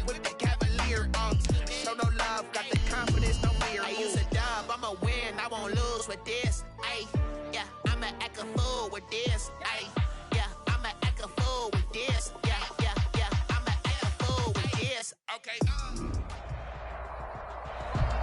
with the cavalier. Show no love, got the confidence, no fear. I use a dub, I'ma win, I won't lose with this. Ay, yeah, I'ma act a fool with this. Ay, yeah, I'ma act a fool with this. Yeah, yeah, yeah, I'ma act a fool with this. Okay.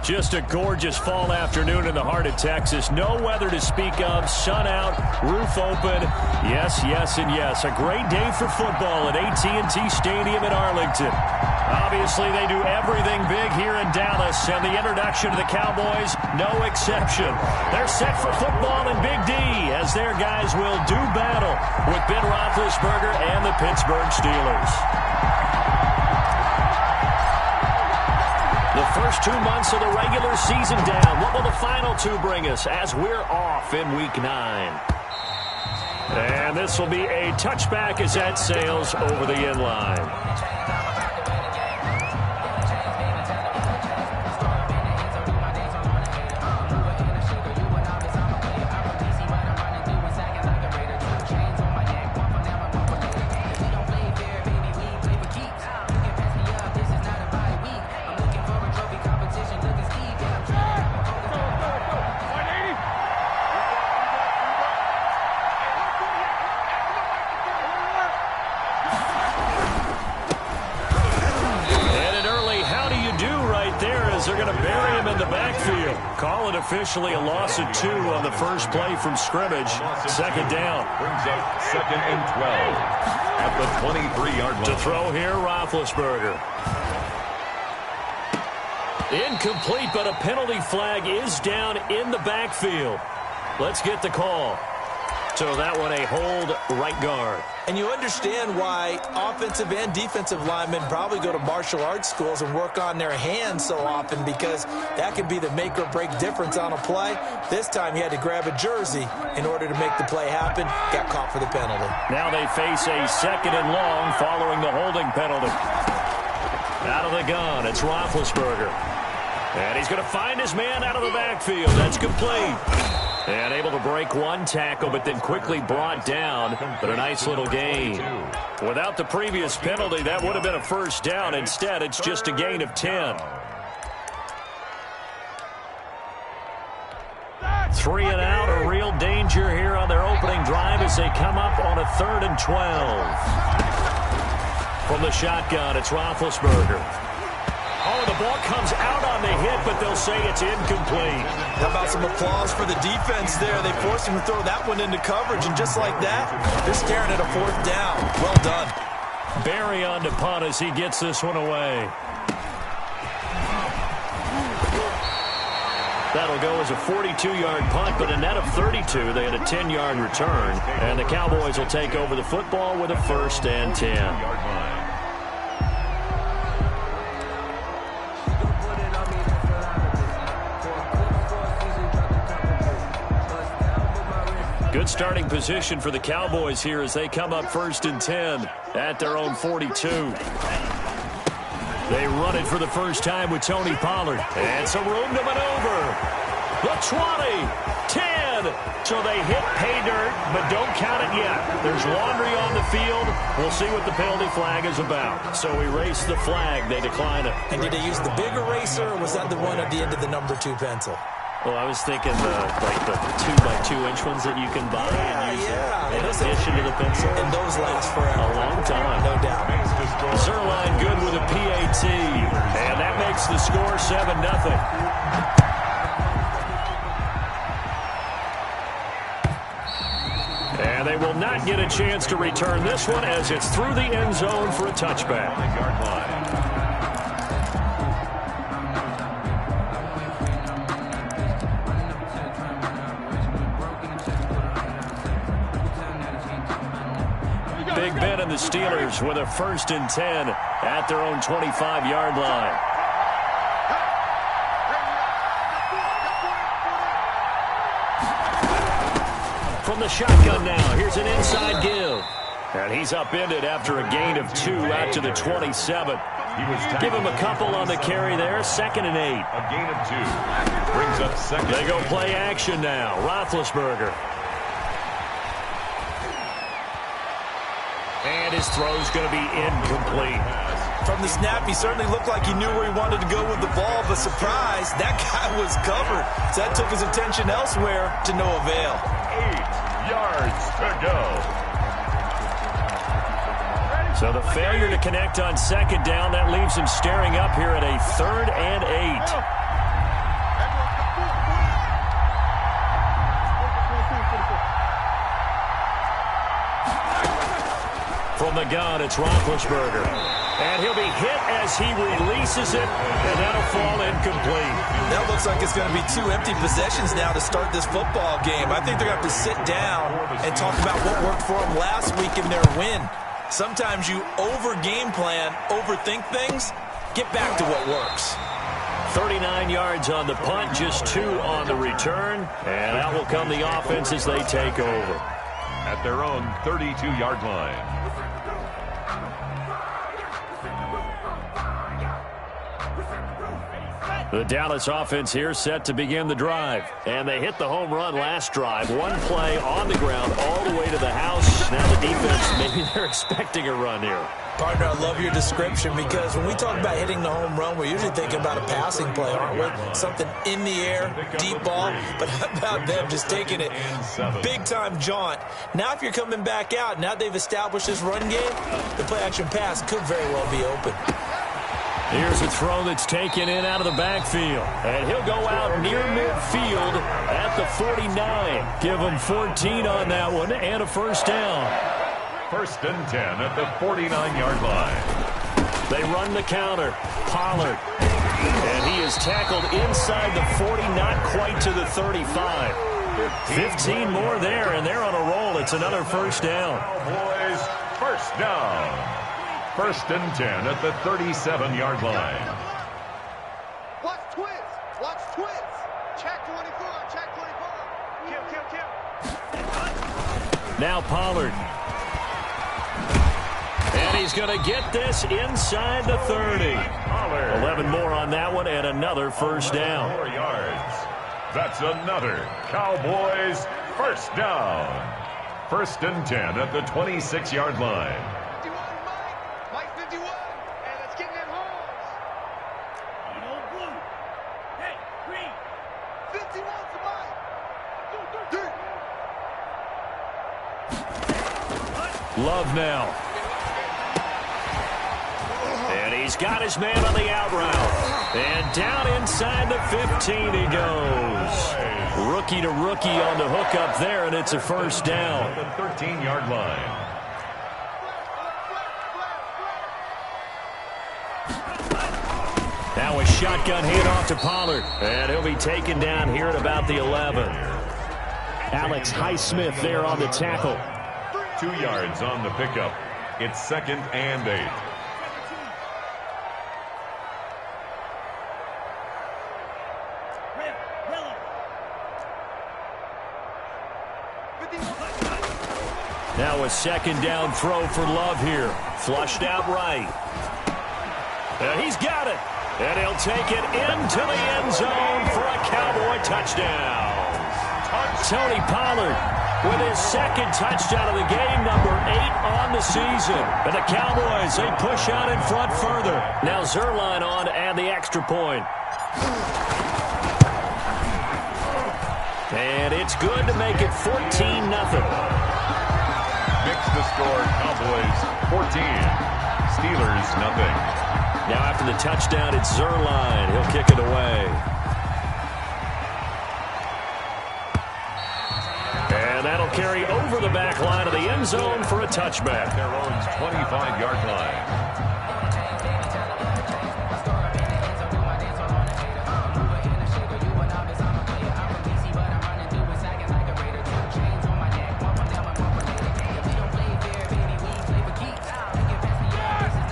Just a gorgeous fall afternoon in the heart of Texas. No weather to speak of. Sun out, roof open. Yes, yes, and yes. A great day for football at AT&T Stadium in Arlington. Obviously, they do everything big here in Dallas, and the introduction to the Cowboys, no exception. They're set for football in Big D, as their guys will do battle with Ben Roethlisberger and the Pittsburgh Steelers. The first 2 months of the regular season down. What will the final two bring us as we're off in Week 9? And this will be a touchback as that sails over the end line. They're going to bury him in the backfield. Call it officially a loss of 2 on the first play from scrimmage. Second down. Brings up 2nd and 12 at the 23-yard line. To throw here, Roethlisberger. Incomplete, but a penalty flag is down in the backfield. Let's get the call. So that one a hold right guard. And you understand why offensive and defensive linemen probably go to martial arts schools and work on their hands so often, because that could be the make or break difference on a play. This time he had to grab a jersey in order to make the play happen. Got caught for the penalty. Now they face a 2nd and long following the holding penalty. Out of the gun, it's Roethlisberger. And he's going to find his man out of the backfield. That's complete. And able to break one tackle, but then quickly brought down. But a nice little gain. Without the previous penalty, that would have been a first down. Instead, it's just a gain of 10. 3 and out, a real danger here on their opening drive as they come up on a 3rd and 12. From the shotgun, it's Roethlisberger. Oh, the ball comes out on the hit, but they'll say it's incomplete. How about some applause for the defense there? They forced him to throw that one into coverage, and just like that, they're staring at a 4th down. Well done. Barry on to punt as he gets this one away. That'll go as a 42-yard punt, but a net of 32. They had a 10-yard return, and the Cowboys will take over the football with a 1st and 10. Good starting position for the Cowboys here as they come up 1st and 10 at their own 42. They run it for the first time with Tony Pollard. And some room to maneuver. The 20, 10. So they hit pay dirt, but don't count it yet. There's laundry on the field. We'll see what the penalty flag is about. So erase the flag. They decline it. And did they use the big eraser, or was that the one at the end of the number 2 pencil? Well, I was thinking like the 2x2-inch ones that you can buy and use in addition to the pencil. And those last forever. A long time. No doubt. Zerline good with a PAT. And that makes the score 7-0. And they will not get a chance to return this one as it's through the end zone for a touchback. Big Ben and the Steelers with a 1st and 10 at their own 25-yard line. From the shotgun now, here's an inside give. And he's upended after a gain of 2 out to the 27. Give him a couple on the carry there, 2nd and 8. A gain of 2 brings up 2nd. They go play action now. Roethlisberger. And his His throw's going to be incomplete. From the snap, he certainly looked like he knew where he wanted to go with the ball, but surprise, that guy was covered. So that took his attention elsewhere to no avail. 8 yards to go. So the failure to connect on second down, that leaves him staring up here at a 3rd and 8. From the gun, it's Roethlisberger. And he'll be hit as he releases it, and that'll fall incomplete. That looks like it's going to be 2 empty possessions now to start this football game. I think they're going to have to sit down and talk about what worked for them last week in their win. Sometimes you over-game plan, overthink things, get back to what works. 39 yards on the punt, just 2 on the return, and out will come the offense as they take over. At their own 32-yard line. The Dallas offense here set to begin the drive. And they hit the home run last drive. 1 play on the ground all the way to the house. Now the defense, maybe they're expecting a run here. Partner, I love your description because when we talk about hitting the home run, we're usually thinking about a passing play, aren't we? Something in the air, deep ball. But how about them just taking it big-time jaunt? Now if you're coming back out, now they've established this run game, the play-action pass could very well be open. Here's a throw that's taken in out of the backfield. And he'll go out near midfield at the 49. Give him 14 on that one and a first down. 1st and 10 at the 49-yard line. They run the counter. Pollard. And he is tackled inside the 40, not quite to the 35. 15 more there, and they're on a roll. It's another first down. Cowboys, first down. 1st and 10 at the 37-yard line. Watch twins. Watch twins. Check 24. Check 24. Kill. Now Pollard. And he's going to get this inside the 30. 11 more on that one and another first down. 4 yards. That's another Cowboys first down. 1st and 10 at the 26-yard line. Love now. And he's got his man on the out route. And down inside the 15 he goes. Rookie to rookie on the hook up there, and it's a first down. The 13-yard line. Now a shotgun handoff to Pollard. And he'll be taken down here at about the 11. Alex Highsmith there on the tackle. 2 yards on the pickup. It's 2nd and 8. Now a 2nd down throw for Love here. Flushed out right. And he's got it. And he'll take it into the end zone for a Cowboy touchdown. Tony Pollard with his 2nd touchdown of the game, number 8 on the season. And the Cowboys, they push out in front further. Now Zerline on and the extra point. And it's good to make it 14-0. Mix the score, Cowboys 14, Steelers nothing. Now after the touchdown, it's Zerline. He'll kick it away. And that'll carry over the back line of the end zone for a touchback. Their own 25-yard line.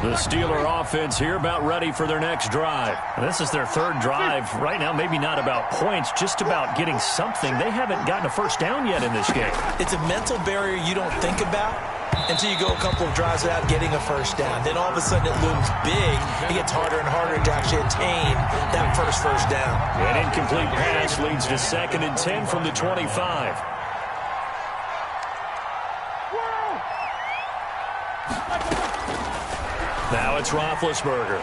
The Steeler offense here about ready for their next drive. And this is their 3rd drive. Right now, maybe not about points, just about getting something. They haven't gotten a first down yet in this game. It's a mental barrier you don't think about until you go a couple of drives without getting a first down. Then all of a sudden it looms big. It gets harder and harder to actually attain that first down. An incomplete pass leads to 2nd and 10 from the 25. it's Roethlisberger.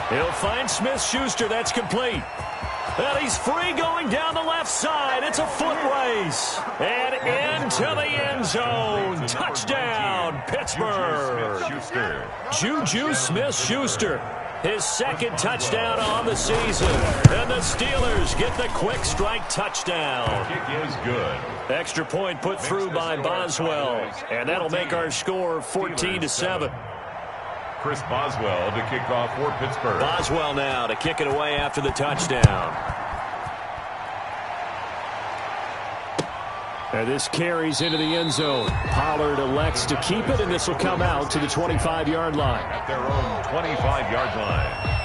He'll find Smith-Schuster. That's complete. And he's free going down the left side. It's a foot race. And into the end zone. Touchdown, Pittsburgh. Juju Smith-Schuster. His second touchdown on the season. And the Steelers get the quick strike touchdown. Kick is good. Extra point put through by Boswell. And that'll make our score 14-7. Chris Boswell to kick off for Pittsburgh. Boswell now to kick it away after the touchdown. And this carries into the end zone. Pollard elects to keep it, and this will come out to the 25-yard line. At their own 25-yard line.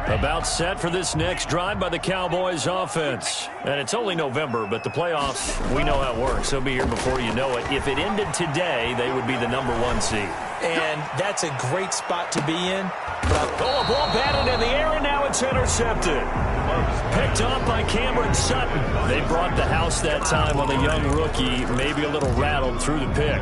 About set for this next drive by the Cowboys offense. And it's only November, but the playoffs, we know how it works. They'll be here before you know it. If it ended today, they would be the #1 seed. And that's a great spot to be in. Oh, a ball batted in the air, and now it's intercepted. Picked off by Cameron Sutton. They brought the house that time on the young rookie, maybe a little rattled through the pick.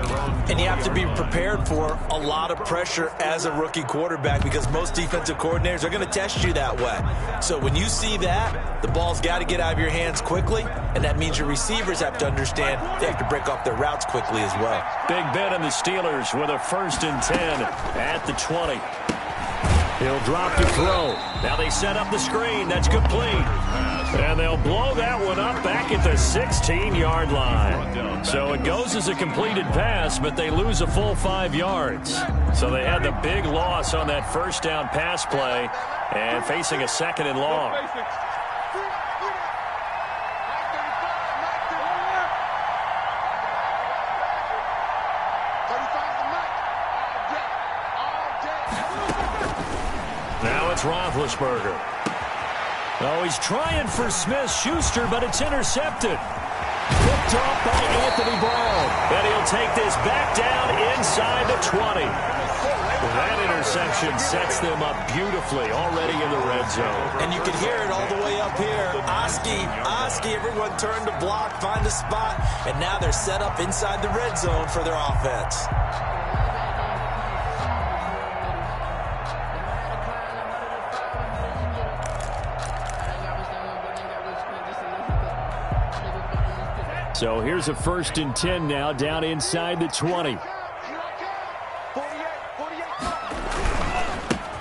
And you have to be prepared for a lot of pressure as a rookie quarterback because most defensive coordinators are going to test you that way. So when you see that, the ball's got to get out of your hands quickly, and that means your receivers have to understand they have to break off their routes quickly as well. Big Ben and the Steelers with a 1st and 10 at the 20. He'll drop to throw. Now they set up the screen. That's complete. And they'll blow that one up back at the 16-yard line. So it goes as a completed pass, but they lose a full 5 yards. So they had the big loss on that first down pass play and facing a 2nd and long. Now it's Roethlisberger. Oh, he's trying for Smith-Schuster, but it's intercepted. Picked off by Anthony Brown. And he'll take this back down inside the 20. That interception sets them up beautifully already in the red zone. And you can hear it all the way up here. Oski, everyone turned to block, find a spot, and now they're set up inside the red zone for their offense. So here's a 1st and 10 now down inside the 20.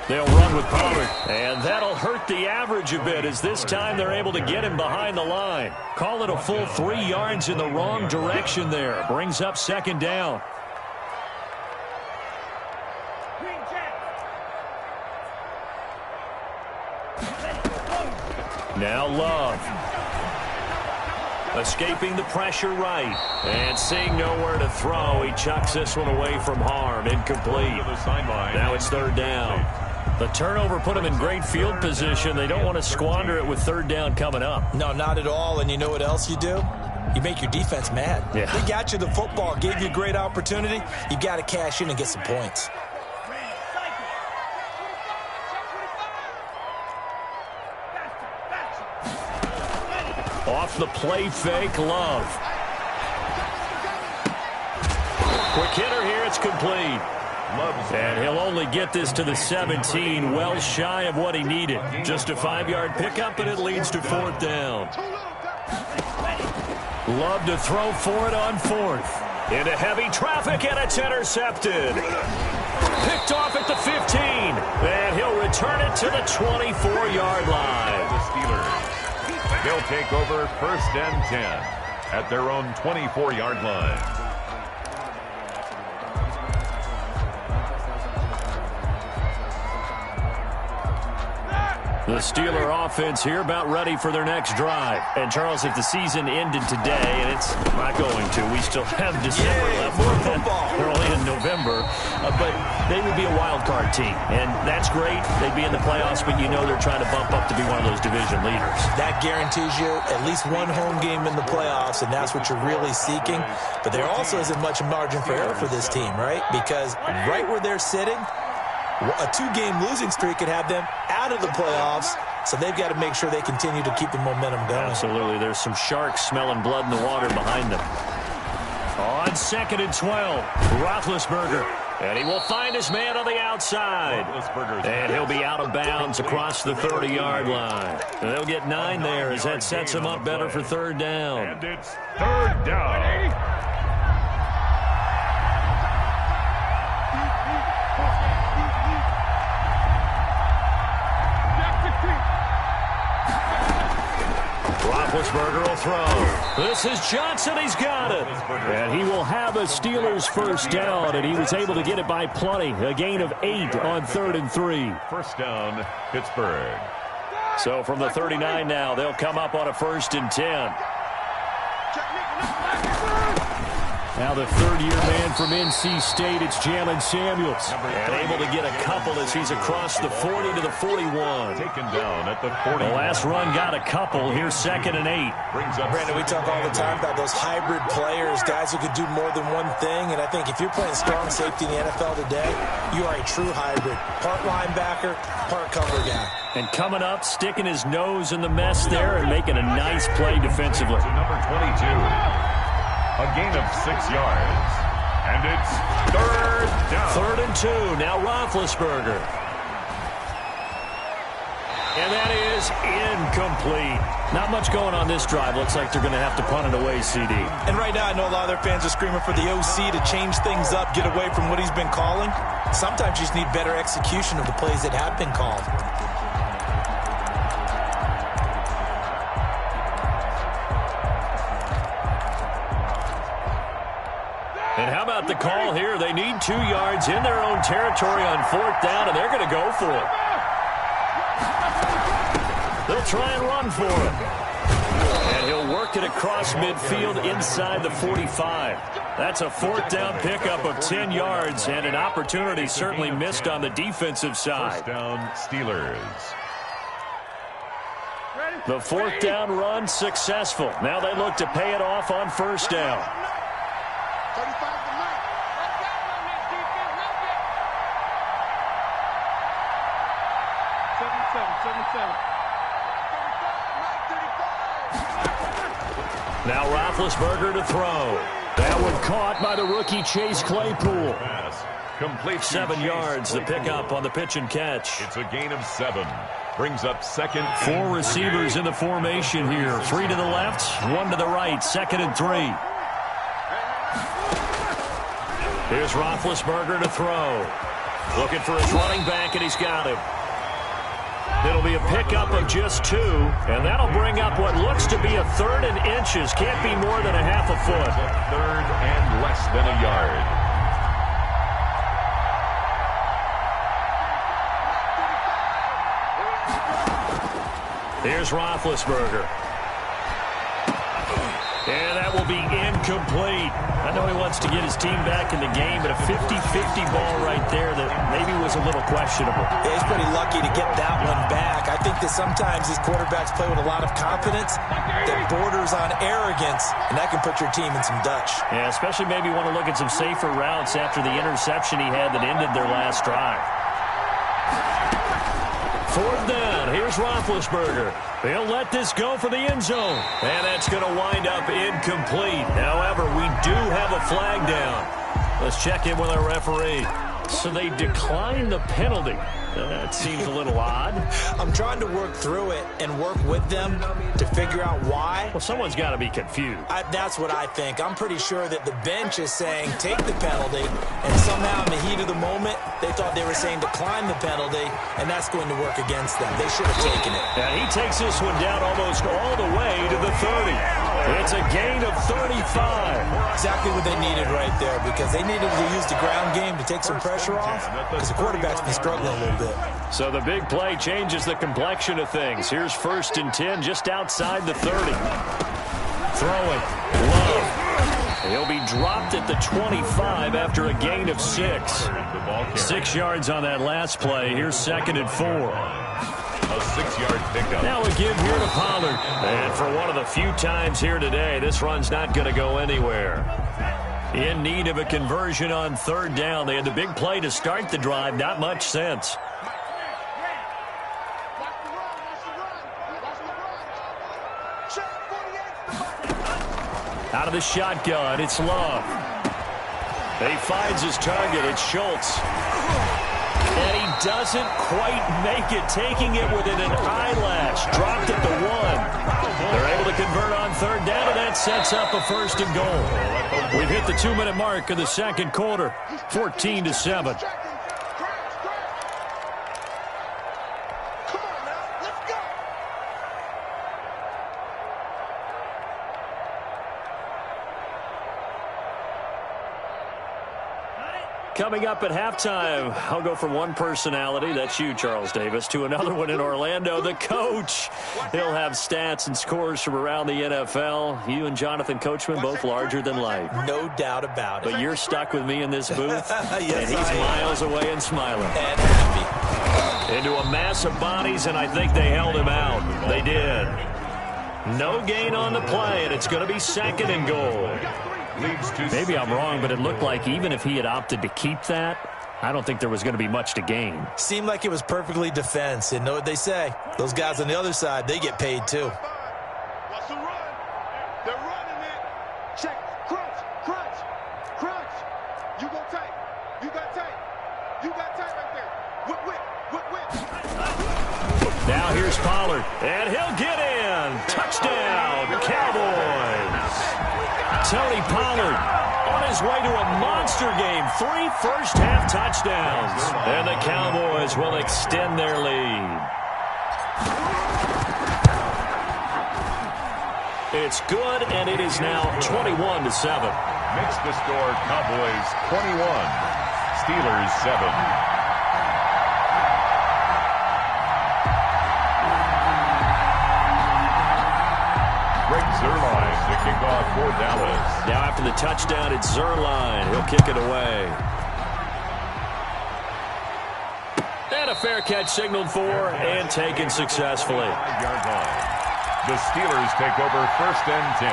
They'll run with Pollard, and that'll hurt the average a bit as this time they're able to get him behind the line. Call it a full 3 yards in the wrong direction there. Brings up 2nd down. Now Love. Escaping the pressure right. And seeing nowhere to throw, he chucks this one away from harm. Incomplete. Now it's 3rd down. The turnover put him in great field position. They don't want to squander it with 3rd down coming up. No, not at all. And you know what else you do? You make your defense mad. Yeah. They got you the football, gave you a great opportunity. You got to cash in and get some points. Off the play fake, Love. Quick hitter here, it's complete. And he'll only get this to the 17, well shy of what he needed. Just a 5-yard pickup, and it leads to 4th down. Love to throw for it on 4th. Into heavy traffic, and it's intercepted. Picked off at the 15, and he'll return it to the 24-yard line. The Steelers. They'll take over 1st and 10 at their own 24-yard line. The Steeler offense here about ready for their next drive. And, Charles, if the season ended today, and it's not going to, we still have December left. More football. They're only in November. But they would be a wild card team. And that's great. They'd be in the playoffs, but you know they're trying to bump up to be one of those division leaders. That guarantees you at least one home game in the playoffs, and that's what you're really seeking. But there also isn't much margin for error for this team, right? Because right where they're sitting, A 2-game losing streak could have them out of the playoffs, so they've got to make sure they continue to keep the momentum going. Absolutely. There's some sharks smelling blood in the water behind them. On 2nd and 12, Roethlisberger. And he will find his man on the outside. And he'll be out of bounds across the 30-yard line. And they'll get 9 there as that sets him up better for 3rd down. And it's 3rd down. Roethlisberger will throw. This is Johnson. He's got it. And he will have a Steelers 1st down, and he was able to get it by plenty. A gain of 8 on 3rd and 3. 1st down, Pittsburgh. So from the 39 now, they'll come up on a 1st and 10. Now the 3rd-year man from NC State, it's Jalen Samuels. And able to get a couple as he's across the 40 to the 41. Taken down at the 40. The last run got a couple. Here's 2nd and 8. Brandon, we talk all the time about those hybrid players, guys who could do more than one thing. And I think if you're playing strong safety in the NFL today, you are a true hybrid. Part linebacker, part cover guy. And coming up, sticking his nose in the mess there and making a nice play defensively. To number 22. A gain of 6 yards. And it's 3rd down. 3rd and 2. Now Roethlisberger. And that is incomplete. Not much going on this drive. Looks like they're going to have to punt it away, CD. And right now, I know a lot of their fans are screaming for the OC to change things up, get away from what he's been calling. Sometimes you just need better execution of the plays that have been called. And how about the call here? They need 2 yards in their own territory on 4th down, and they're going to go for it. They'll try and run for it. And he'll work it across midfield inside the 45. That's a 4th down pickup of 10 yards, and an opportunity certainly missed on the defensive side. 1st down, Steelers. The 4th down run successful. Now they look to pay it off on 1st down. 7-7. Now Roethlisberger to throw. That one caught by the rookie Chase Claypool. Complete 7 yards, the pickup on the pitch and catch. It's a gain of 7. Brings up 2nd. 4 receivers in the formation here. 3 to the left, 1 to the right. 2nd and 3. Here's Roethlisberger to throw. Looking for his running back, and he's got him. It'll be a pickup of just 2, and that'll bring up what looks to be a 3rd and inches. Can't be more than a half a foot. 3rd and less than a yard. Here's Roethlisberger. And that will be incomplete. I know he wants to get his team back in the game, but a 50-50 ball right there that maybe was a little questionable. Yeah, he's pretty lucky to get that one back. I think that sometimes these quarterbacks play with a lot of confidence that borders on arrogance, and that can put your team in some Dutch. Yeah, especially maybe want to look at some safer routes after the interception he had that ended their last drive. 4th down. Here's Roethlisberger. They'll let this go for the end zone. And that's going to wind up incomplete. However, we do have a flag down. Let's check in with our referee. So they declined the penalty. That seems a little odd. I'm trying to work through it and work with them to figure out why. Well, someone's got to be confused. That's what I think. I'm pretty sure that the bench is saying take the penalty, and somehow in the heat of the moment, they thought they were saying decline the penalty, and that's going to work against them. They should have taken it. And he takes this one down almost all the way to the 30. It's a gain of 35. Exactly what they needed right there, because they needed to use the ground game to take some pressure off, because the quarterback's been struggling a little bit. So the big play changes the complexion of things. Here's 1st and 10 just outside the 30. Throwing. Love. He'll be dropped at the 25 after a gain of 6. 6 yards on that last play. Here's 2nd and 4. A 6-yard pickup. Now a give here to Pollard. And for one of the few times here today, this run's not going to go anywhere. In need of a conversion on third down. They had the big play to start the drive. Not much sense. Out of the shotgun, it's Love. He finds his target. It's Schultz. And he doesn't quite make it, taking it within an eyelash. Dropped at the 1. They're able to convert on third down, and that sets up a first and goal. We've hit the 2-minute mark of the second quarter, 14-7. Coming up at halftime, I'll go from one personality, that's you, Charles Davis, to another one in Orlando, the coach. He'll have stats and scores from around the NFL. You and Jonathan Coachman, both larger than life. No doubt about it. But you're stuck with me in this booth, Yes, and he's miles away and smiling. And happy. Into a mass of bodies, and I think they held him out. They did. No gain on the play, and it's going to be second and goal. Maybe I'm wrong, but it looked like even if he had opted to keep that, I don't think there was going to be much to gain. Seemed like it was perfectly defense. And know what they say? Those guys on the other side, they get paid too. What's the run? They're running it. Check. Crunch. Crunch. Crunch. You go tight. You got tight. You got tight right there. Whip, whip. Whip, whip. Now here's Pollard, and he'll get in. Touchdown, Cowboys. Tony Pollard on his way to a monster game. 3 first-half touchdowns. And the Cowboys will extend their lead. It's good, and it is now 21-7. Makes the score Cowboys 21, Steelers 7. Zerline, the kickoff for Dallas. Now after the touchdown, it's Zerline. He'll kick it away. And a fair catch signaled for and taken successfully. 5-yard line. The Steelers take over 1st and 10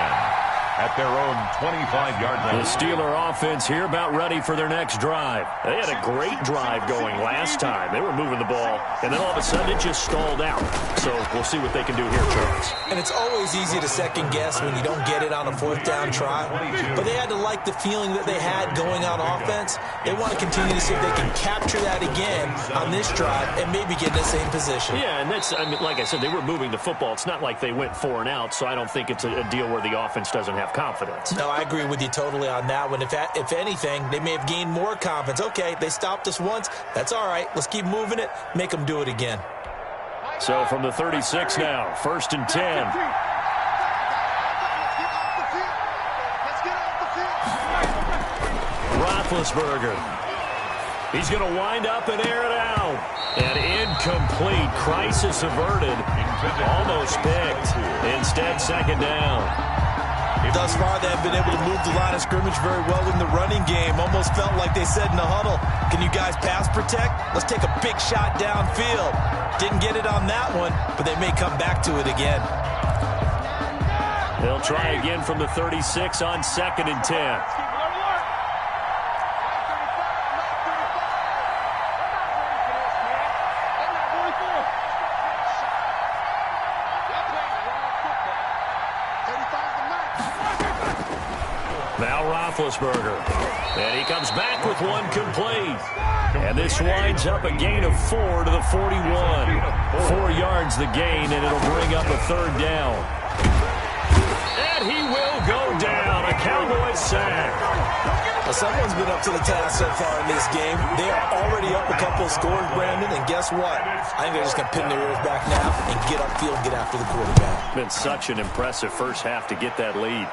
at their own 25-yard line. The Steeler offense here about ready for their next drive. They had a great drive going last time. They were moving the ball, and then all of a sudden it just stalled out. So we'll see what they can do here, Charles. And it's always easy to second guess when you don't get it on a 4th down try. But they had to like the feeling that they had going on offense. They want to continue to see if they can capture that again on this drive and maybe get in the same position. Yeah, and that's, I mean, like I said, they were moving the football. It's not like they went 4 and out, so I don't think it's a deal where the offense doesn't have confidence. No, I agree with you totally on that one. If anything, they may have gained more confidence. Okay, they stopped us once. That's all right. Let's keep moving it. Make them do it again. So from the 36 now, 1st and 10. Roethlisberger. He's going to wind up and air it out. And incomplete. Crisis averted. Almost picked. Instead, 2nd down. Thus far, they have been able to move the line of scrimmage very well in the running game. Almost felt like they said in the huddle, can you guys pass protect? Let's take a big shot downfield. Didn't get it on that one, but they may come back to it again. They'll try again from the 36 on 2nd and 10. Now Roethlisberger. And he comes back with one complete. And this winds up a gain of 4 to the 41. 4 yards the gain, and it'll bring up a 3rd down. And he will go down. A Cowboys sack. Well, someone's been up to the task so far in this game. They are already up a couple of scores, Brandon, and guess what? I think they're just going to pin their ears back now and get upfield and get after the quarterback. Been such an impressive first half to get that lead.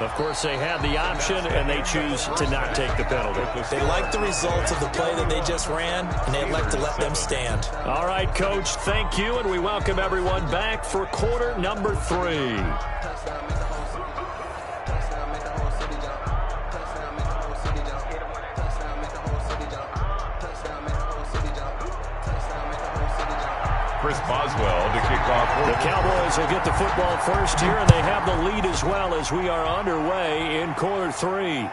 Of course, they had the option, and they choose to not take the penalty. They like the results of the play that they just ran, and they'd like to let them stand. All right, Coach, thank you, and we welcome everyone back for quarter number 3. Chris Boswell to kick off. The Cowboys will get the football first here, and they have the lead as well as we are underway in quarter 3.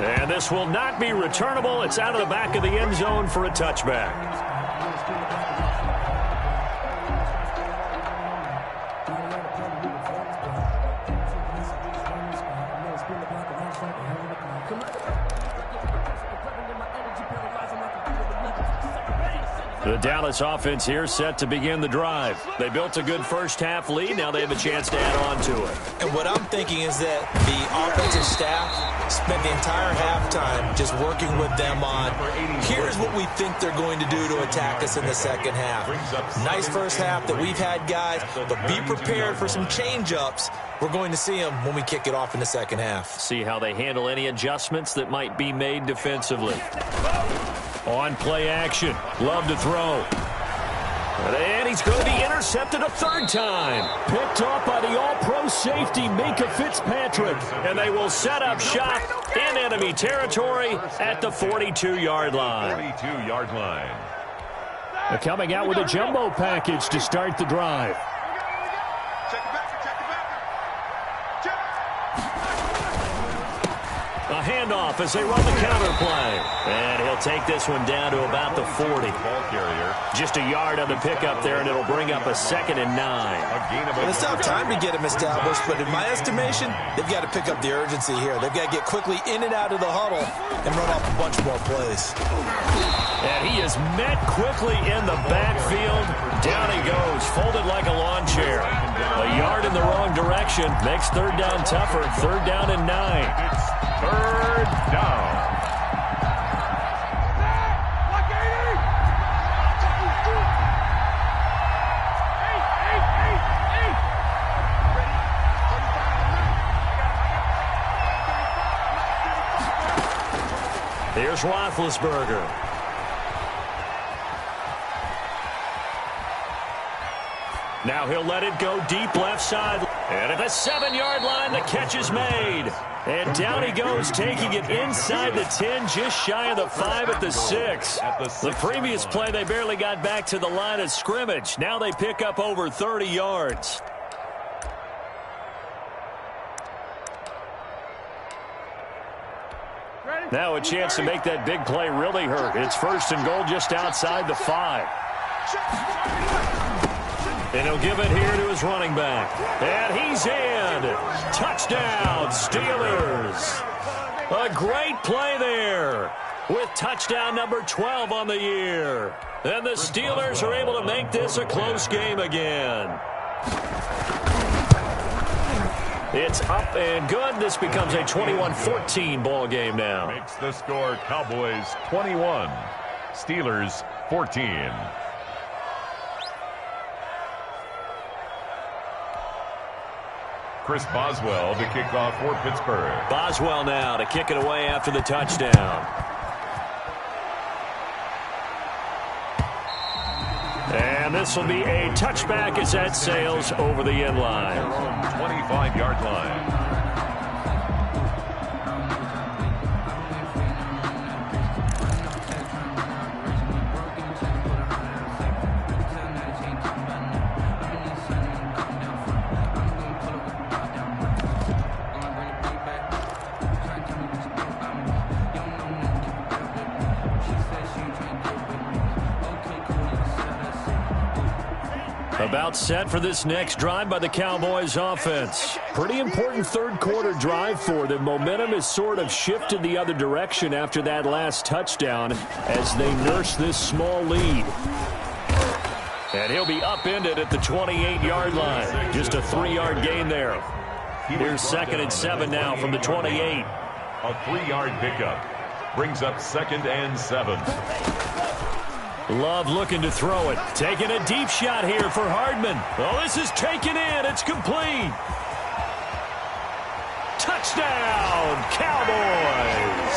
And this will not be returnable. It's out of the back of the end zone for a touchback. The Dallas offense here set to begin the drive. They built a good first-half lead. Now they have a chance to add on to it. And what I'm thinking is that the offensive staff spent the entire halftime just working with them on, here's what we think they're going to do to attack us in the second half. Nice first half that we've had, guys, but be prepared for some change-ups. We're going to see them when we kick it off in the second half. See how they handle any adjustments that might be made defensively. On play action. Love to throw. And he's going to be intercepted a third time. Picked off by the all-pro safety, Minka Fitzpatrick. And they will set up shop in enemy territory at the 42-yard line. 42-yard line. They're coming out with a jumbo package to start the drive. A handoff as they run the counter play. And he'll take this one down to about the 40. Ball carrier. Just a yard on the pickup there, and it'll bring up a 2nd and 9. Well, it's not time to get him established, but in my estimation, they've got to pick up the urgency here. They've got to get quickly in and out of the huddle and run off a bunch more plays. And he is met quickly in the backfield. Down he goes, folded like a lawn chair. A yard in the wrong direction makes third down tougher. 3rd down and 9. It's third down. Here's Roethlisberger. Now he'll let it go deep left side. And at the 7-yard line, the catch is made. And down he goes, taking it inside the 10, just shy of the 5 at the 6. The previous play, they barely got back to the line of scrimmage. Now they pick up over 30 yards. Now a chance to make that big play really hurt. It's 1st and goal just outside the 5. And he'll give it here to his running back. And he's in. Touchdown, Steelers. A great play there with touchdown number 12 on the year. And the Steelers are able to make this a close game again. It's up and good. This becomes a 21-14 ball game now. Makes the score Cowboys 21, Steelers 14. Chris Boswell to kick off for Pittsburgh. Boswell now to kick it away after the touchdown. And this will be a touchback as that sails over the end line. Their own 25-yard line. About set for this next drive by the Cowboys offense. Pretty important third quarter drive for them. Momentum has sort of shifted the other direction after that last touchdown as they nurse this small lead. And he'll be upended at the 28-yard line. Just a 3-yard gain there. Here's 2nd and 7 now from the 28. A 3-yard pickup brings up 2nd and 7. Love looking to throw it. Taking a deep shot here for Hardman. Oh, this is taken in. It's complete. Touchdown, Cowboys.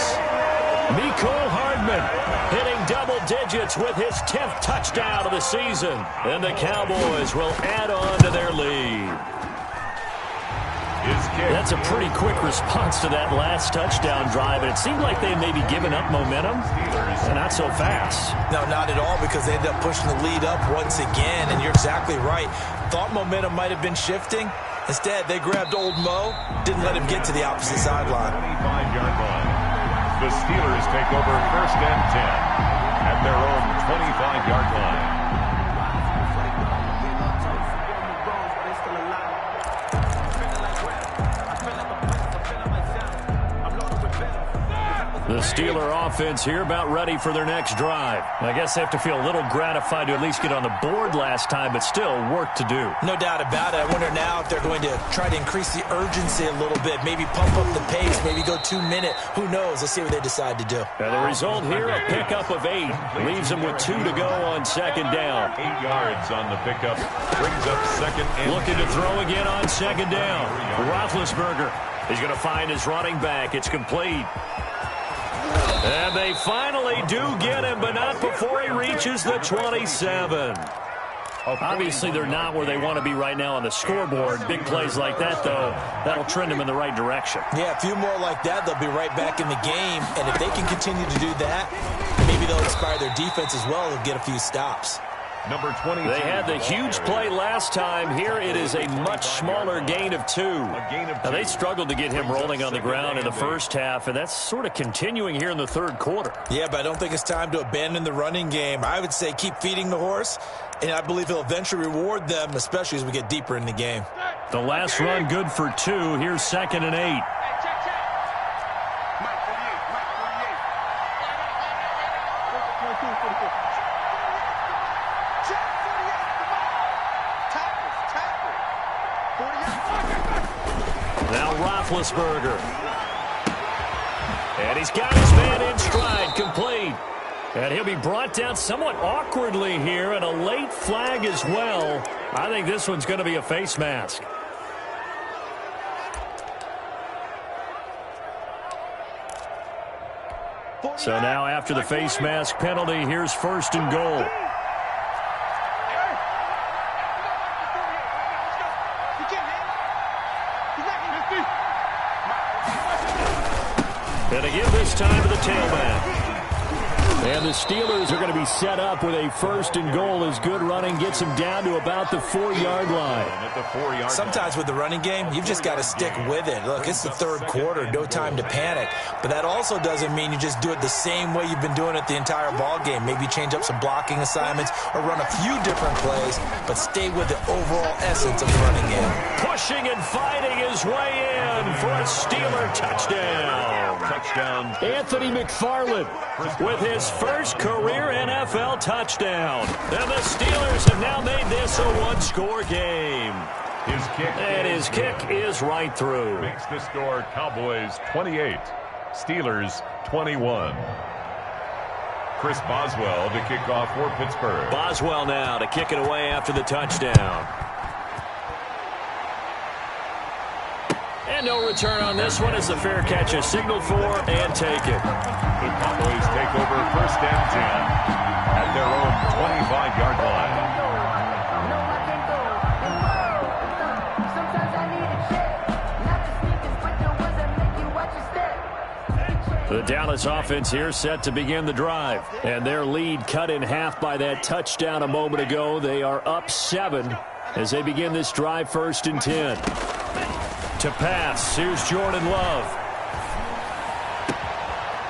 Mecole Hardman hitting double digits with his 10th touchdown of the season. And the Cowboys will add on to their lead. is kicked. That's a pretty quick response to that last touchdown drive, and it seemed like they may be giving up momentum, and not so fast. No, not at all, because they ended up pushing the lead up once again, and you're exactly right. Thought momentum might have been shifting. Instead, they grabbed old Mo, didn't let him get to the opposite sideline. 25-yard line. The Steelers take over 1st and 10 at their own 25-yard line. The Steeler offense here about ready for their next drive. I guess they have to feel a little gratified to at least get on the board last time, but still work to do. No doubt about it. I wonder now if they're going to try to increase the urgency a little bit, maybe pump up the pace, maybe go 2-minute. Who knows? Let's see what they decide to do. And the result here, a pickup of 8. Leaves them with 2 to go on 2nd down. 8 yards on the pickup. Brings up 2nd and Looking to throw again on 2nd down. Roethlisberger is going to find his running back. It's complete. And they finally do get him, but not before he reaches the 27. Obviously, they're not where they want to be right now on the scoreboard. Big plays like that, though, that'll trend them in the right direction. Yeah, a few more like that, they'll be right back in the game. And if they can continue to do that, maybe they'll inspire their defense as well and get a few stops. Number 20. They had the huge play last time. Here it is a much smaller gain of 2. Now, they struggled to get him rolling on the ground in the first half, and that's sort of continuing here in the 3rd quarter. Yeah, but I don't think it's time to abandon the running game. I would say keep feeding the horse, and I believe he'll eventually reward them, especially as we get deeper in the game. The last run good for 2. Here's 2nd and 8. Now Roethlisberger. And he's got his man in stride, complete. And he'll be brought down somewhat awkwardly here, and a late flag as well. I think this one's going to be a face mask. So now after the face mask penalty, here's 1st and goal. And again this time to the tailback. And the Steelers are going to be set up with a 1st and goal as good running gets them down to about the 4-yard line. Sometimes with the running game, you've just got to stick with it. Look, it's the 3rd quarter, no time to panic. But that also doesn't mean you just do it the same way you've been doing it the entire ball game. Maybe change up some blocking assignments or run a few different plays, but stay with the overall essence of the running game. Pushing and fighting his way in for a Steeler touchdown. Anthony McFarland with his first career NFL touchdown. And the Steelers have now made this a 1-score game. His kick is right through. Makes the score Cowboys 28, Steelers 21. Chris Boswell to kick off for Pittsburgh. Boswell now to kick it away after the touchdown. And no return on this one as the fair catch is signaled for and taken. The Cowboys take over 1st and 10 at their own 25-yard line. The Dallas offense here set to begin the drive. And their lead cut in half by that touchdown a moment ago. They are up 7 as they begin this drive 1st and 10. To pass, here's Jordan Love.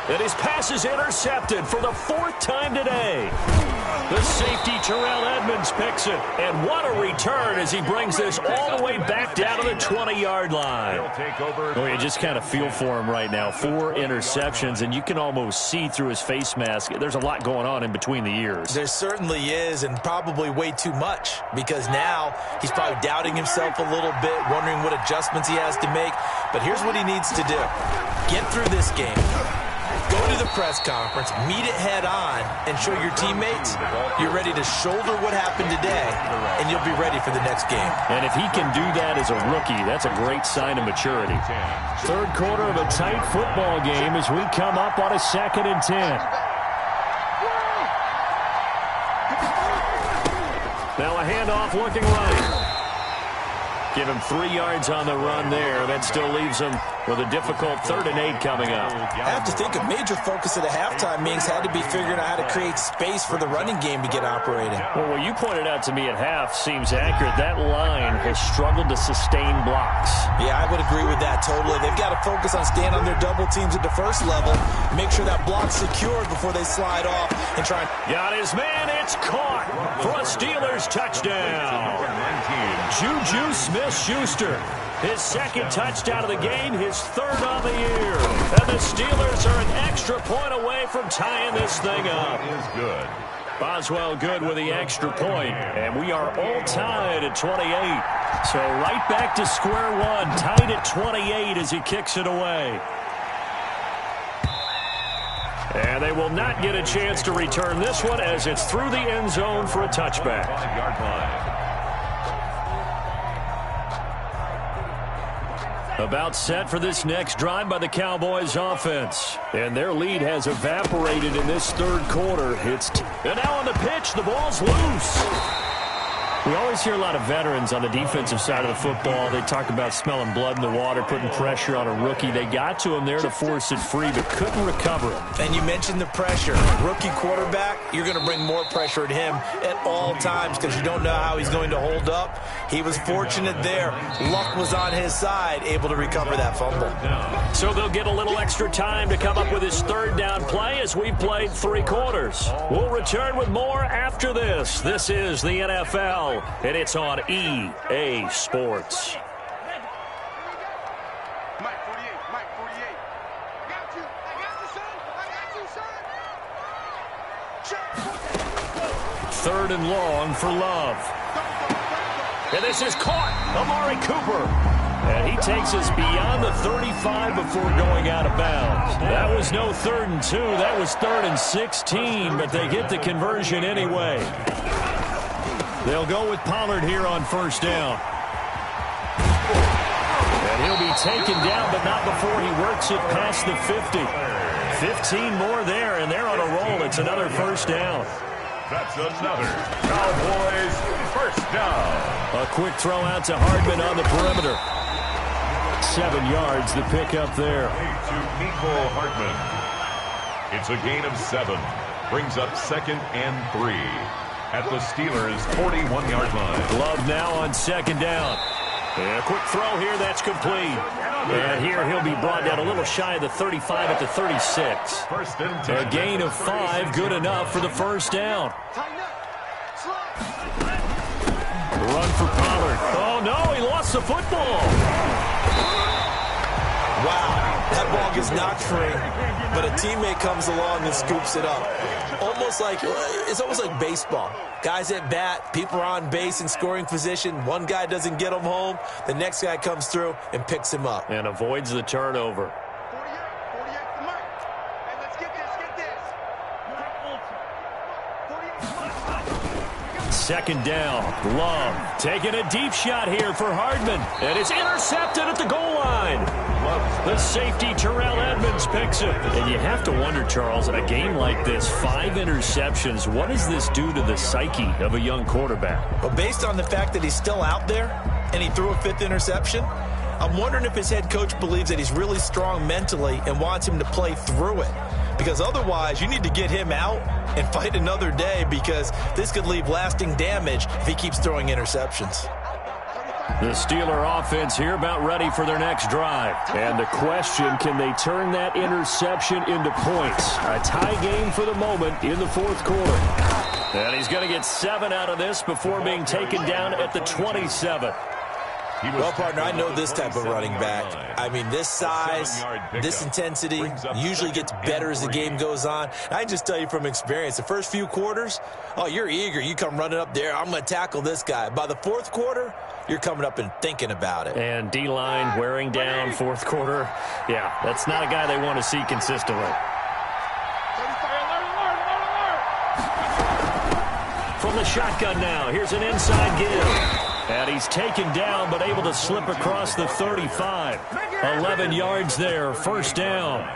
And his pass is intercepted for the 4th time today. The safety, Terrell Edmonds, picks it. And what a return as he brings this all the way back down to the 20-yard line. Oh, you just kind of feel for him right now. 4 interceptions, and you can almost see through his face mask. There's a lot going on in between the ears. There certainly is, and probably way too much, because now he's probably doubting himself a little bit, wondering what adjustments he has to make. But here's what he needs to do. Get through this game. Go to the press conference, meet it head on, and show your teammates you're ready to shoulder what happened today, and you'll be ready for the next game. And if he can do that as a rookie, that's a great sign of maturity. 3rd quarter of a tight football game as we come up on a 2nd and 10. Now a handoff looking right. Give him 3 yards on the run there. That still leaves him with a difficult 3rd and 8 coming up. I have to think a major focus of the halftime meetings had to be figuring out how to create space for the running game to get operating. Well, what you pointed out to me at half seems accurate. That line has struggled to sustain blocks. Yeah, I would agree with that totally. They've got to focus on staying on their double teams at the first level, make sure that block's secured before they slide off and try. Got his man. It's caught for a Steelers touchdown. Juju Smith-Schuster. His 2nd touchdown of the game, his 3rd on the year. And the Steelers are an extra point away from tying this thing up. Is good. Boswell good with the extra point. And we are all tied at 28. So right back to square one, tied at 28 as he kicks it away. And they will not get a chance to return this one as it's through the end zone for a touchback. 5-yard line. About set for this next drive by the Cowboys offense. And their lead has evaporated in this 3rd quarter. And now on the pitch, the ball's loose. We always hear a lot of veterans on the defensive side of the football. They talk about smelling blood in the water, putting pressure on a rookie. They got to him there to force it free, but couldn't recover it. And you mentioned the pressure. Rookie quarterback, you're going to bring more pressure at him at all times because you don't know how he's going to hold up. He was fortunate there. Luck was on his side, able to recover that fumble. So they'll get a little extra time to come up with his 3rd down play as we've played 3 quarters. We'll return with more after this. This is the NFL. And it's on EA Sports. Mike 48, Mike 48. I got you, son. I got you, son. 3rd and long for Love. And this is caught. Amari Cooper. And he takes us beyond the 35 before going out of bounds. That was no 3rd and 2. That was 3rd and 16, but they get the conversion anyway. They'll go with Pollard here on 1st down. And he'll be taken down, but not before he works it past the 50. 15 more there, and they're on a roll. It's another 1st down. That's another Cowboys 1st down. A quick throw out to Hardman on the perimeter. 7 yards, the pickup there. To Nico Hartman. It's a gain of 7. Brings up 2nd and 3. At the Steelers' 41-yard line. Love now on 2nd down. And a quick throw here, that's complete. And here he'll be brought down a little shy of the 35 at the 36. 1st and 10. A gain of 5, good enough for the 1st down. Run for Pollard. Oh, no, he lost the football. Wow, that ball gets knocked free, but a teammate comes along and scoops it up. It's almost like baseball. Guys at bat, people are on base in scoring position. One guy doesn't get him home. The next guy comes through and picks him up. And avoids the turnover. 48 to Mike. Hey, let's get this. 2nd down. Love taking a deep shot here for Hardman. And it's intercepted at the goal line. The safety, Terrell Edmonds, picks it. And you have to wonder, Charles, in a game like this, 5 interceptions, what does this do to the psyche of a young quarterback? But based on the fact that he's still out there and he threw a 5th interception, I'm wondering if his head coach believes that he's really strong mentally and wants him to play through it. Because otherwise, you need to get him out and fight another day because this could leave lasting damage if he keeps throwing interceptions. The Steeler offense here about ready for their next drive. And the question, can they turn that interception into points? A tie game for the moment in the 4th quarter. And he's going to get 7 out of this before being taken down at the 27. Well, partner, I know this type of running back. I mean, this size, this intensity usually gets better as the game goes on. I can just tell you from experience, the first few quarters, oh, you're eager. You come running up there, I'm going to tackle this guy. By the 4th quarter, you're coming up and thinking about it. And D-line wearing down 4th quarter. Yeah, that's not a guy they want to see consistently. From the shotgun now, here's an inside give. And he's taken down, but able to slip across the 35. 11 yards there, 1st down.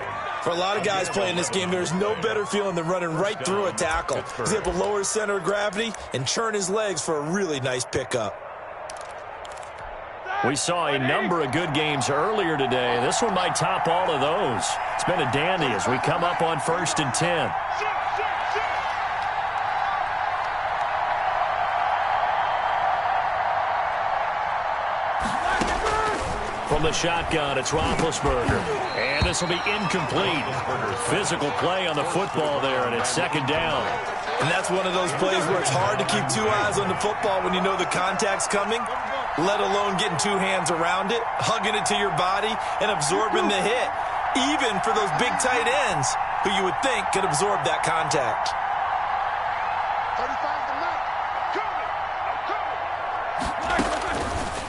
For a lot of guys playing this game, there's no better feeling than running right through a tackle. He's able to lower his center of gravity and churn his legs for a really nice pickup. We saw a number of good games earlier today. This one might top all of those. It's been a dandy as we come up on 1st and 10. From the shotgun, it's Roethlisberger. And this will be incomplete. Physical play on the football there, and it's 2nd down. And that's one of those plays where it's hard to keep 2 eyes on the football when you know the contact's coming, let alone getting 2 hands around it, hugging it to your body, and absorbing the hit, even for those big tight ends who you would think could absorb that contact.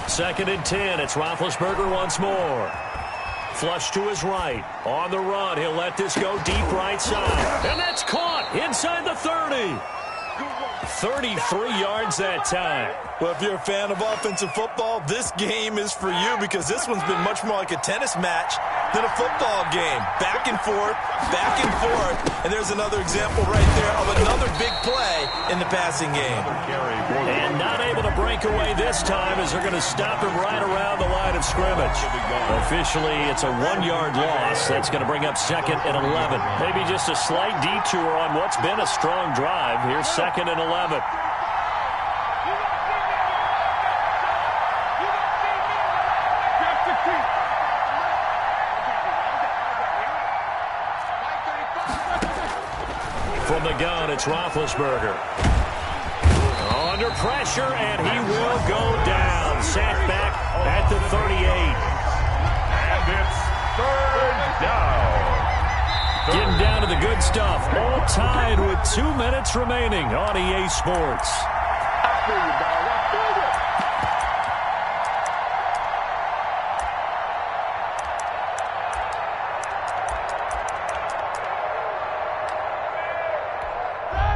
2nd and 10. It's Roethlisberger once more. Flush to his right. On the run, he'll let this go deep right side. And that's caught inside the 30. 33 yards that time. Well, if you're a fan of offensive football, this game is for you because this one's been much more like a tennis match than a football game. Back and forth, and there's another example right there of another big play in the passing game. And not able to break away this time as they're going to stop him right around the line of scrimmage. Officially, it's a 1-yard loss. That's going to bring up 2nd and 11. Maybe just a slight detour on what's been a strong drive. Here's 2nd and 11. From the gun, it's Roethlisberger. Under pressure, and he will go down. Sacked back at the 38. And it's 3rd down. Getting down to the good stuff. All tied with 2 minutes remaining on EA Sports.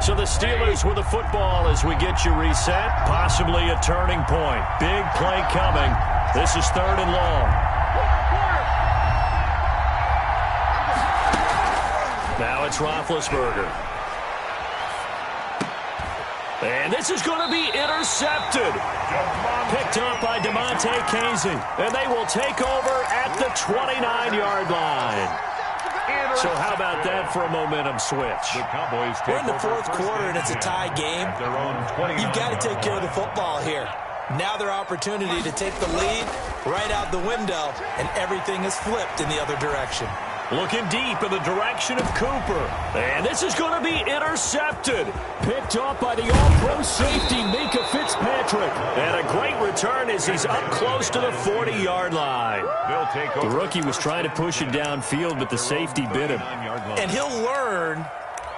So the Steelers with the football as we get you reset. Possibly a turning point. Big play coming. This is 3rd and long. Now it's Roethlisberger. And this is going to be intercepted. Picked up by Demonte Casey. And they will take over at the 29-yard line. So how about that for a momentum switch? We're in the 4th quarter, and it's a tie game. You've got to take care of the football here. Now their opportunity to take the lead right out the window, and everything is flipped in the other direction. Looking deep in the direction of Cooper. And this is going to be intercepted. Picked up by the all-pro safety, Minka Fitzpatrick. And a great return as he's up close to the 40-yard line. The rookie was trying to push it downfield, but the safety bit him. And he'll learn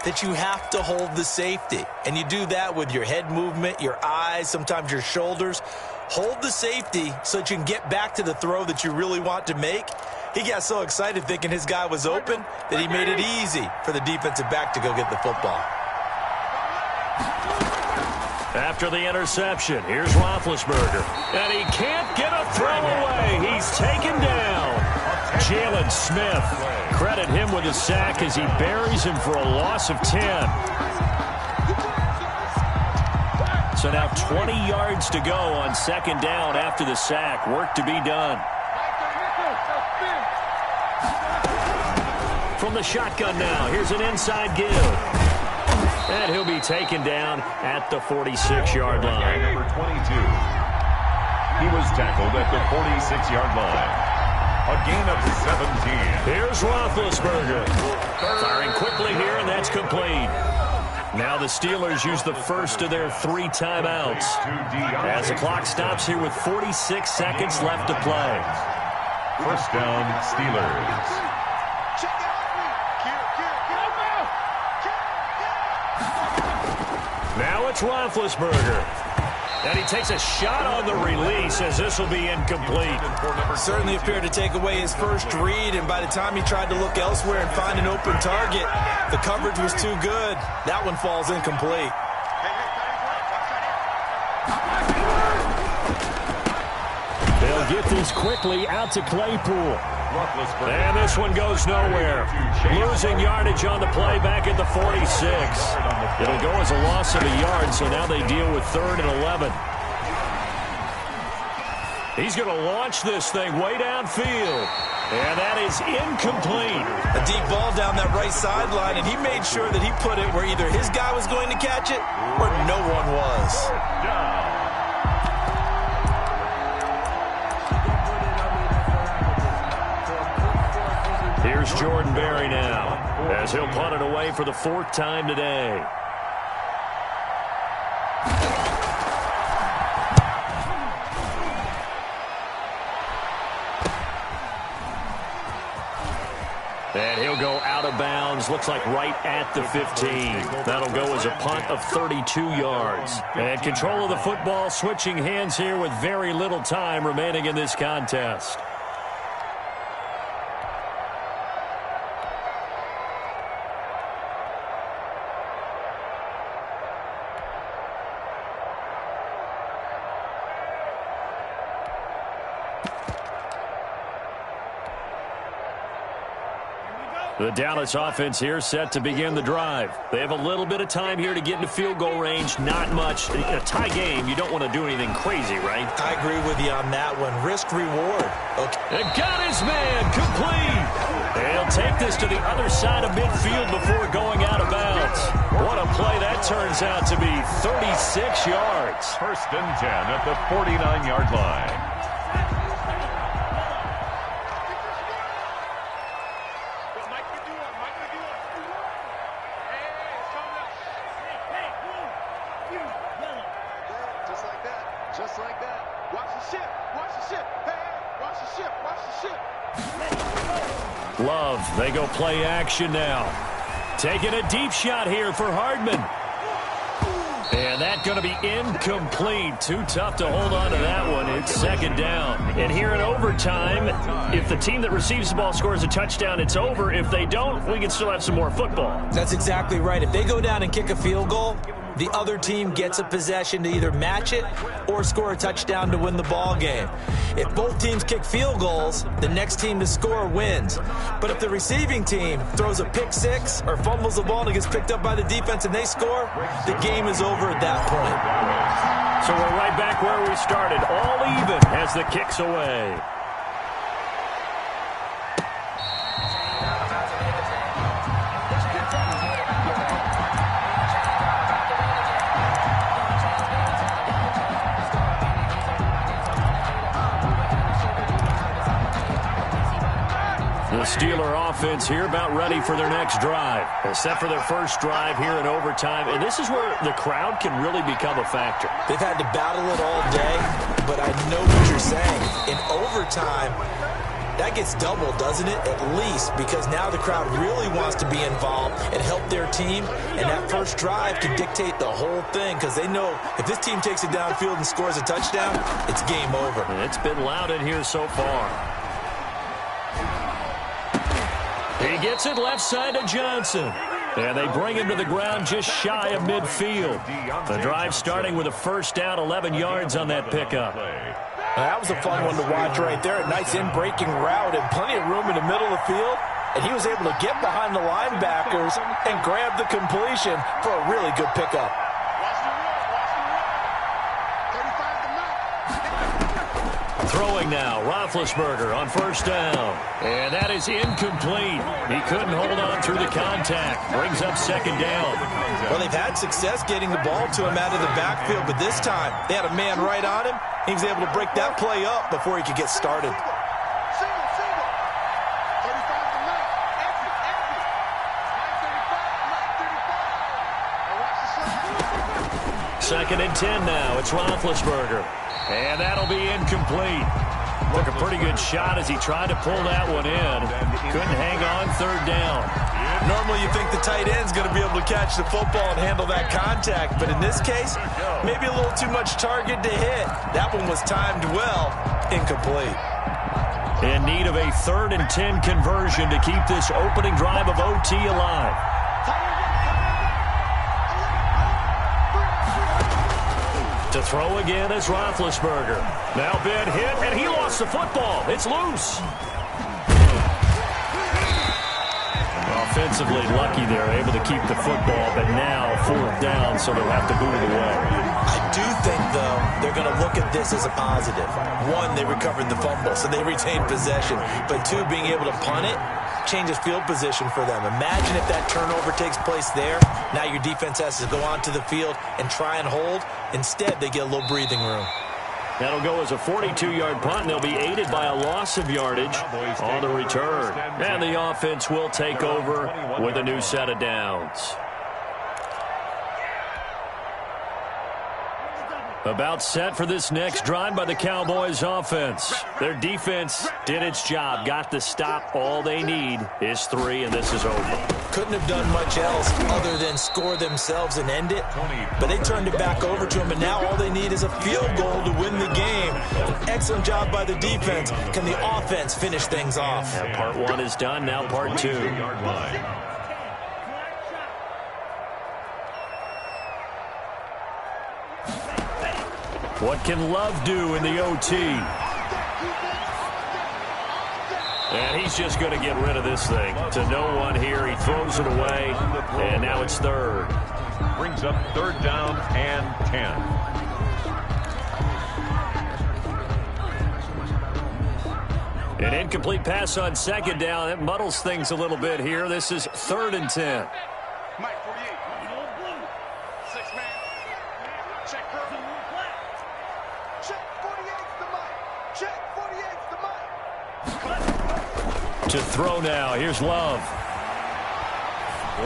that you have to hold the safety. And you do that with your head movement, your eyes, sometimes your shoulders. Hold the safety so that you can get back to the throw that you really want to make. He got so excited thinking his guy was open that he made it easy for the defensive back to go get the football. After the interception, here's Roethlisberger. And he can't get a throw away. He's taken down. Jalen Smith. Credit him with a sack as he buries him for a loss of 10. So now 20 yards to go on 2nd down after the sack. Work to be done. From the shotgun now, here's an inside give. And he'll be taken down at the 46-yard line. Number 22. He was tackled at the 46-yard line. A gain of 17. Here's Roethlisberger. Firing quickly here, and that's complete. Now the Steelers use the first of their 3 timeouts. As the clock stops here with 46 seconds left to play. 1st down, Steelers. Now it's Roethlisberger. And he takes a shot on the release as this will be incomplete. Certainly appeared to take away his first read, and by the time he tried to look elsewhere and find an open target, the coverage was too good. That one falls incomplete. They'll get this quickly out to Claypool. And this one goes nowhere. Losing yardage on the play back at the 46. It'll go as a loss of a yard, so now they deal with 3rd and 11. He's going to launch this thing way downfield. And that is incomplete. A deep ball down that right sideline, and he made sure that he put it where either his guy was going to catch it or no one was. Here's Jordan Berry now, as he'll punt it away for the 4th time today. And he'll go out of bounds, looks like right at the 15. That'll go as a punt of 32 yards. And control of the football, switching hands here with very little time remaining in this contest. The Dallas offense here set to begin the drive. They have a little bit of time here to get into field goal range. Not much. In a tie game, you don't want to do anything crazy, right? I agree with you on that one. Risk reward. Okay. And got his man complete. He'll take this to the other side of midfield before going out of bounds. What a play that turns out to be. 36 yards. 1st and 10 at the 49-yard line. Just like that. Watch the ship. Watch the ship. Hey, watch the ship. Watch the ship. Love, they go play action now. Taking a deep shot here for Hardman. And that's going to be incomplete. Too tough to hold on to that one. It's 2nd down. And here in overtime, if the team that receives the ball scores a touchdown, it's over. If they don't, we can still have some more football. That's exactly right. If they go down and kick a field goal, the other team gets a possession to either match it or score a touchdown to win the ball game. If both teams kick field goals, the next team to score wins. But if the receiving team throws a pick six or fumbles the ball and it gets picked up by the defense and they score, the game is over at that point. So we're right back where we started, all even as the kick's away. The Steeler offense here about ready for their next drive. Set for their first drive here in overtime. And this is where the crowd can really become a factor. They've had to battle it all day, but I know what you're saying. In overtime, that gets doubled, doesn't it? At least, because now the crowd really wants to be involved and help their team. And that first drive can dictate the whole thing because they know if this team takes it downfield and scores a touchdown, it's game over. And it's been loud in here so far. He gets it left side to Johnson. And they bring him to the ground just shy of midfield. The drive starting with a first down, 11 yards on that pickup. That was a fun one to watch right there. A nice in-breaking route and plenty of room in the middle of the field. And he was able to get behind the linebackers and grab the completion for a really good pickup. Throwing now, Roethlisberger on first down. And that is incomplete. He couldn't hold on through the contact. Brings up 2nd down. Well, they've had success getting the ball to him out of the backfield, but this time they had a man right on him. He was able to break that play up before he could get started. Second and 10 now. It's Roethlisberger. And that'll be incomplete. Took a pretty good shot as he tried to pull that one in. Couldn't hang on 3rd down. Normally you think the tight end's going to be able to catch the football and handle that contact. But in this case, maybe a little too much target to hit. That one was timed well. Incomplete. In need of a 3rd and 10 conversion to keep this opening drive of OT alive. To throw again is Roethlisberger. Now Ben hit, and he lost the football. It's loose. Offensively lucky they're able to keep the football, but now 4th down, so they'll have to boot it away. I do think, though, they're going to look at this as a positive. 1, they recovered the fumble, so they retained possession. But 2, being able to punt it changes field position for them. Imagine if that turnover takes place there. Now your defense has to go onto the field and try and hold. Instead, they get a little breathing room. That'll go as a 42-yard punt, and they'll be aided by a loss of yardage on the return. And the offense will take over with a new set of downs. About set for this next drive by the Cowboys offense. Their defense did its job, got the stop. All they need is 3, and this is over. Couldn't have done much else other than score themselves and end it. But they turned it back over to them, and now all they need is a field goal to win the game. An excellent job by the defense. Can the offense finish things off? Yeah, part 1 is done, now part 2. What can Love do in the OT? And he's just going to get rid of this thing. To no one here. He throws it away, and now it's 3rd. Brings up 3rd down and 10. An incomplete pass on 2nd down. It muddles things a little bit here. This is 3rd and 10. Mike 48. 6-man. Check curl. Check 48's the Mike. Check 48's the Mike. To throw now. Here's Love.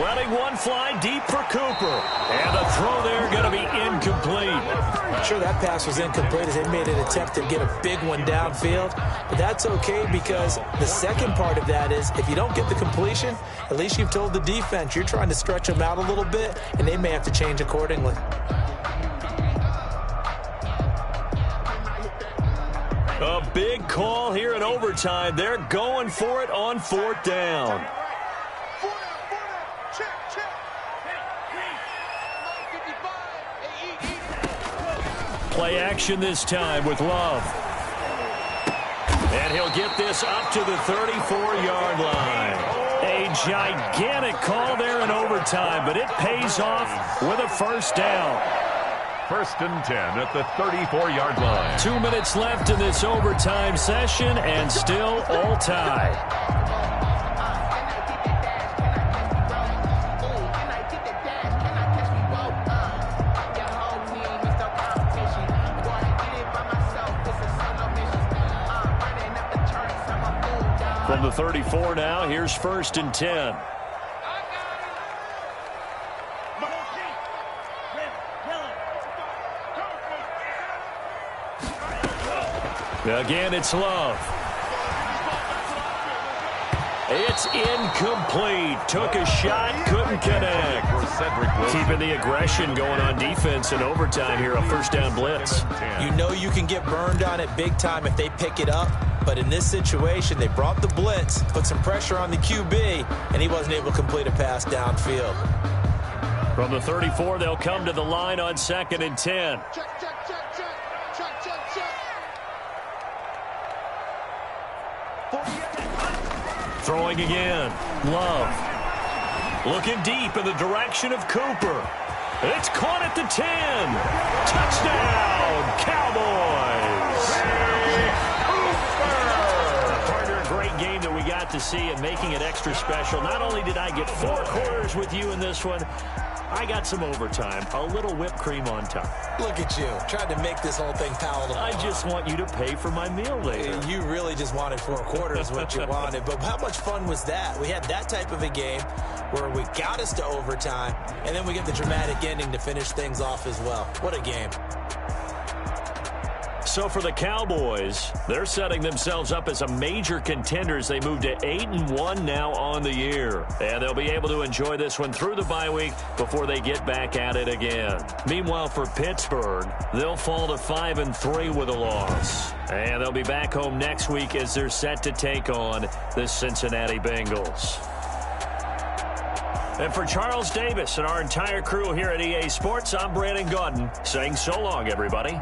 Letting one fly deep for Cooper. And the throw there going to be incomplete. I'm sure that pass was incomplete as they made an attempt to get a big one downfield. But that's okay because the second part of that is if you don't get the completion, at least you've told the defense you're trying to stretch them out a little bit, and they may have to change accordingly. A big call here in overtime. They're going for it on 4th down. Play action this time with Love. And he'll get this up to the 34-yard line. A gigantic call there in overtime, but it pays off with a 1st down. 1st and 10 at the 34-yard line. 2 minutes left in this overtime session, and still all tied. From the 34 now, here's 1st and 10. Again, it's Love. It's incomplete. Took a shot, couldn't connect. Keeping the aggression going on defense in overtime here, a 1st down blitz. You know you can get burned on it big time if they pick it up. But in this situation, they brought the blitz, put some pressure on the QB, and he wasn't able to complete a pass downfield. From the 34, they'll come to the line on 2nd and 10. Check, check, check, check. Check, check, check. Throwing again. Love. Looking deep in the direction of Cooper. It's caught at the 10. Touchdown, Cowboys. Carter, a great game that we got to see and making it extra special. Not only did I get 4 quarters with you in this one, I got some overtime, a little whipped cream on top. Look at you, tried to make this whole thing palatable. I just want you to pay for my meal later. You really just wanted 4 quarters, what you wanted. But how much fun was that? We had that type of a game where we got us to overtime, and then we get the dramatic ending to finish things off as well. What a game. So for the Cowboys, they're setting themselves up as a major contender as they move to 8-1 now on the year. And they'll be able to enjoy this one through the bye week before they get back at it again. Meanwhile, for Pittsburgh, they'll fall to 5-3 with a loss. And they'll be back home next week as they're set to take on the Cincinnati Bengals. And for Charles Davis and our entire crew here at EA Sports, I'm Brandon Gaudin saying so long, everybody.